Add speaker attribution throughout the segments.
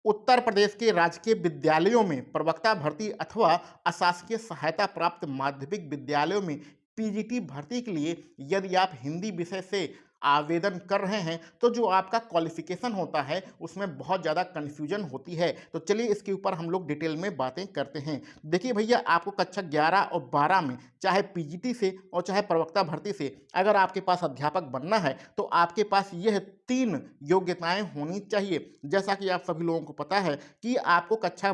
Speaker 1: उत्तर प्रदेश के राजकीय विद्यालयों में प्रवक्ता भर्ती अथवा अशासकीय सहायता प्राप्त माध्यमिक विद्यालयों में पीजीटी भर्ती के लिए यदि आप हिंदी विषय से आवेदन कर रहे हैं तो जो आपका क्वालिफिकेशन होता है उसमें बहुत ज़्यादा कन्फ्यूजन होती है। तो चलिए इसके ऊपर हम लोग डिटेल में बातें करते हैं। देखिए भैया, आपको कक्षा 11 और 12 में चाहे पीजीटी से और चाहे प्रवक्ता भर्ती से अगर आपके पास अध्यापक बनना है तो आपके पास यह 3 योग्यताएं होनी चाहिए। जैसा कि आप सभी लोगों को पता है कि आपको कक्षा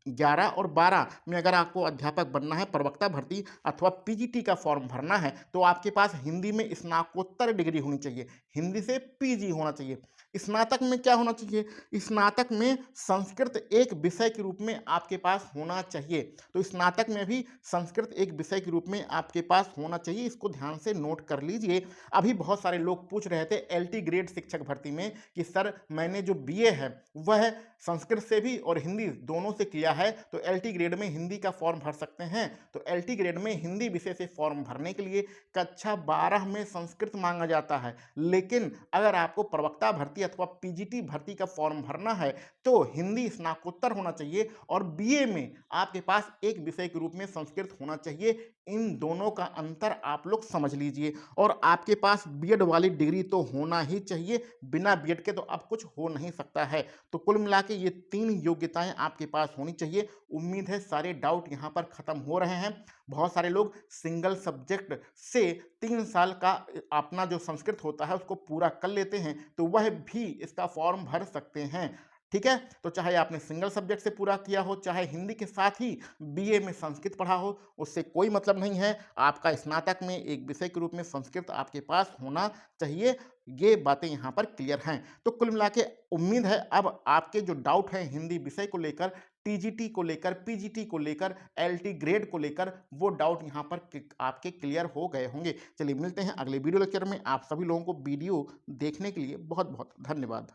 Speaker 1: 11 और 12 में अगर आपको अध्यापक बनना है, प्रवक्ता भर्ती अथवा पीजीटी का फॉर्म भरना है तो आपके पास हिंदी में स्नातकोत्तर डिग्री होनी चाहिए, हिंदी से पीजी होना चाहिए। स्नातक में क्या होना चाहिए? स्नातक में संस्कृत एक विषय के रूप में आपके पास होना चाहिए। तो स्नातक में भी संस्कृत एक विषय के रूप में आपके पास होना चाहिए, इसको ध्यान से नोट कर लीजिए। अभी बहुत सारे लोग पूछ रहे थे एलटी ग्रेड शिक्षक भर्ती में कि सर मैंने जो बीए है वह संस्कृत से भी और हिंदी दोनों से किया है, तो एलटी ग्रेड में हिंदी का फॉर्म भर सकते हैं। तो एलटी ग्रेड में हिंदी विषय से फॉर्म भरने के लिए कक्षा 12 में संस्कृत मांगा जाता है, लेकिन अगर आपको प्रवक्ता भर्ती अथवा पीजीटी भर्ती का फॉर्म भरना है तो हिंदी स्नातकोत्तर होना चाहिए और बीए में आपके पास एक विषय के रूप में संस्कृत होना चाहिए। इन दोनों का अंतर आप लोग समझ लीजिए और आपके पास बीएड वाली डिग्री तो होना ही चाहिए, बिना बीएड के तो अब कुछ हो नहीं सकता है। तो कुल मिला के ये 3 योग्यताएं आपके पास होनी चाहिए। उम्मीद है सारे डाउट यहाँ पर खत्म हो रहे हैं। बहुत सारे लोग सिंगल सब्जेक्ट से 3 साल का अपना जो संस्कृत होता है उसको पूरा कर लेते हैं, तो वह भी इसका फॉर्म भर सकते हैं। ठीक है, तो चाहे आपने सिंगल सब्जेक्ट से पूरा किया हो, चाहे हिंदी के साथ ही बीए में संस्कृत पढ़ा हो, उससे कोई मतलब नहीं है। आपका स्नातक में एक विषय के रूप में संस्कृत आपके पास होना चाहिए। ये बातें यहाँ पर क्लियर हैं। तो कुल मिला के उम्मीद है अब आपके जो डाउट हैं हिंदी विषय को लेकर, टीजीटी को लेकर, पीजीटी को लेकर, एलटी ग्रेड को लेकर, वो डाउट यहाँ पर आपके क्लियर हो गए होंगे। चलिए मिलते हैं अगले वीडियो लेक्चर में। आप सभी लोगों को वीडियो देखने के लिए बहुत बहुत धन्यवाद।